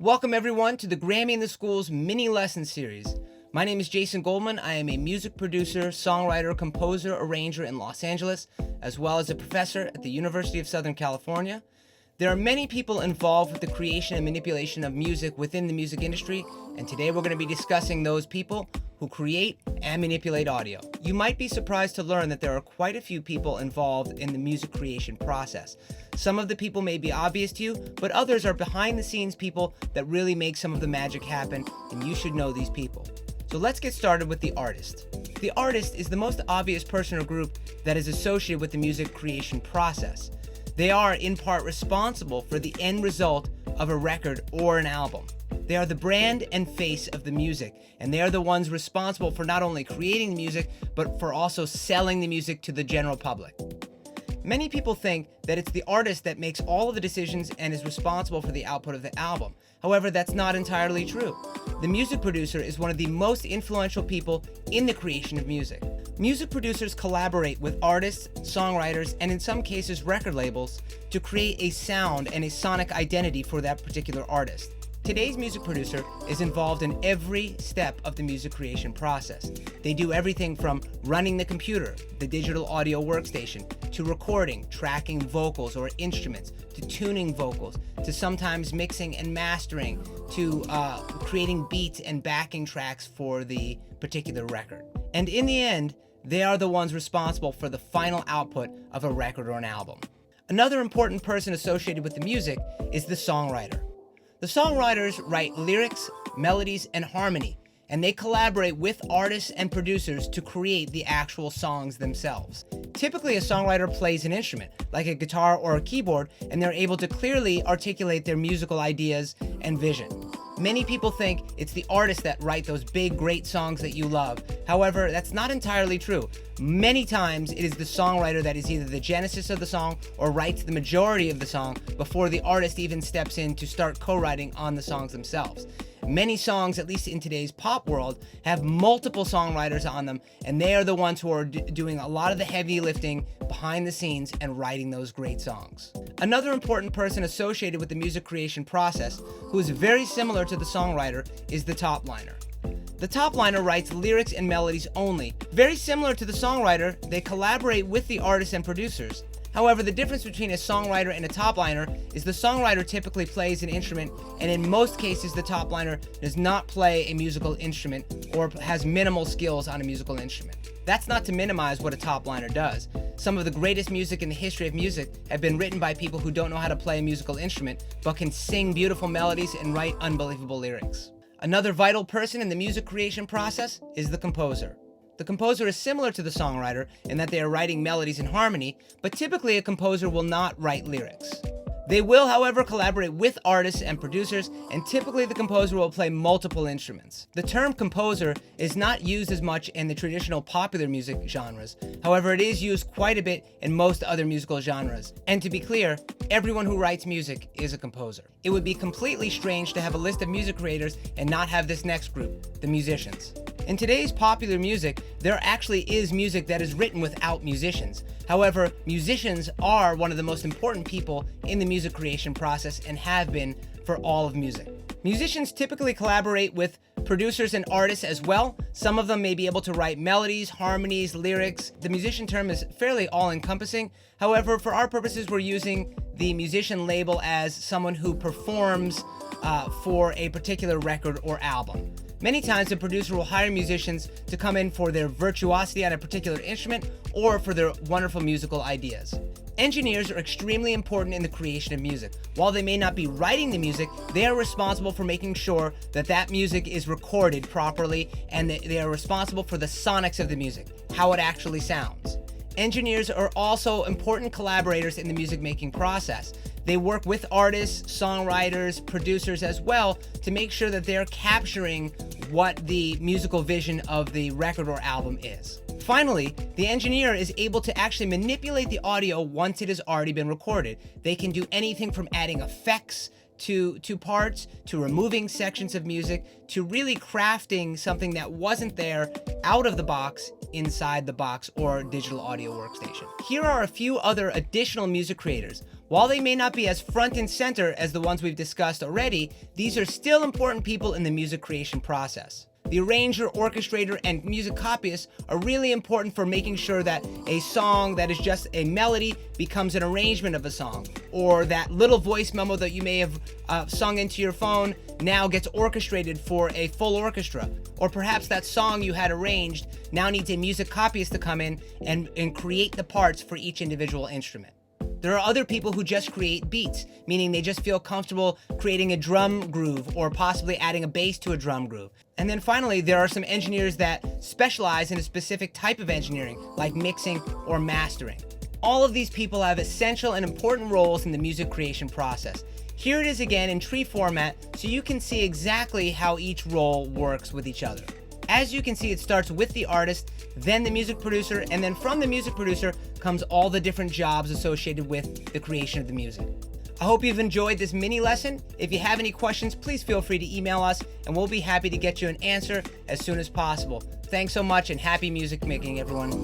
Welcome everyone to the Grammy in the Schools mini lesson series. My name is Jason Goldman. I am a music producer, songwriter, composer, arranger in Los Angeles, as well as a professor at the University of Southern California. There are many people involved with the creation and manipulation of music within the music industry, and today we're going to be discussing those people who create and manipulate audio. You might be surprised to learn that there are quite a few people involved in the music creation process. Some of the people may be obvious to you, but others are behind the scenes people that really make some of the magic happen, and you should know these people. So let's get started with the artist. The artist is the most obvious person or group that is associated with the music creation process. They are in part responsible for the end result of a record or an album. They are the brand and face of the music, and they are the ones responsible for not only creating the music, but for also selling the music to the general public. Many people think that it's the artist that makes all of the decisions and is responsible for the output of the album. However, that's not entirely true. The music producer is one of the most influential people in the creation of music. Music producers collaborate with artists, songwriters, and in some cases record labels to create a sound and a sonic identity for that particular artist. Today's music producer is involved in every step of the music creation process. They do everything from running the computer, the digital audio workstation, to recording, tracking vocals or instruments, to tuning vocals, to sometimes mixing and mastering, to creating beats and backing tracks for the particular record. And in the end, they are the ones responsible for the final output of a record or an album. Another important person associated with the music is the songwriter. The songwriters write lyrics, melodies, and harmony, and they collaborate with artists and producers to create the actual songs themselves. Typically, a songwriter plays an instrument, like a guitar or a keyboard, and they're able to clearly articulate their musical ideas and vision. Many people think it's the artists that write those big, great songs that you love. However, that's not entirely true. Many times, it is the songwriter that is either the genesis of the song or writes the majority of the song before the artist even steps in to start co-writing on the songs themselves. Many songs, at least in today's pop world, have multiple songwriters on them, and they are the ones who are doing a lot of the heavy lifting behind the scenes and writing those great songs. Another important person associated with the music creation process, who is very similar to the songwriter, is the top liner. The top liner writes lyrics and melodies only. Very similar to the songwriter, they collaborate with the artists and producers. However, the difference between a songwriter and a top liner is the songwriter typically plays an instrument, and in most cases the top liner does not play a musical instrument or has minimal skills on a musical instrument. That's not to minimize what a top liner does. Some of the greatest music in the history of music have been written by people who don't know how to play a musical instrument, but can sing beautiful melodies and write unbelievable lyrics. Another vital person in the music creation process is the composer. The composer is similar to the songwriter in that they are writing melodies in harmony, but typically a composer will not write lyrics. They will, however, collaborate with artists and producers, and typically the composer will play multiple instruments. The term composer is not used as much in the traditional popular music genres. However, it is used quite a bit in most other musical genres. And to be clear, everyone who writes music is a composer. It would be completely strange to have a list of music creators and not have this next group, the musicians. In today's popular music, there actually is music that is written without musicians. However, musicians are one of the most important people in the music creation process and have been for all of music. Musicians typically collaborate with producers and artists as well. Some of them may be able to write melodies, harmonies, lyrics. The musician term is fairly all-encompassing. However, for our purposes, we're using the musician label as someone who performs for a particular record or album. Many times, the producer will hire musicians to come in for their virtuosity on a particular instrument or for their wonderful musical ideas. Engineers are extremely important in the creation of music. While they may not be writing the music, they are responsible for making sure that that music is recorded properly, and they are responsible for the sonics of the music, how it actually sounds. Engineers are also important collaborators in the music making process. They work with artists, songwriters, producers as well to make sure that they're capturing what the musical vision of the record or album is. Finally, the engineer is able to actually manipulate the audio once it has already been recorded. They can do anything from adding effects to parts, to removing sections of music, to really crafting something that wasn't there out of the box, inside the box, or digital audio workstation. Here are a few other additional music creators. While they may not be as front and center as the ones we've discussed already, these are still important people in the music creation process. The arranger, orchestrator, and music copyist are really important for making sure that a song that is just a melody becomes an arrangement of a song, or that little voice memo that you may have sung into your phone now gets orchestrated for a full orchestra, or perhaps that song you had arranged now needs a music copyist to come in and create the parts for each individual instrument. There are other people who just create beats, meaning they just feel comfortable creating a drum groove or possibly adding a bass to a drum groove. And then finally, there are some engineers that specialize in a specific type of engineering, like mixing or mastering. All of these people have essential and important roles in the music creation process. Here it is again in tree format, so you can see exactly how each role works with each other. As you can see, it starts with the artist, then the music producer, and then from the music producer comes all the different jobs associated with the creation of the music. I hope you've enjoyed this mini lesson. If you have any questions, please feel free to email us, and we'll be happy to get you an answer as soon as possible. Thanks so much, and happy music making, everyone.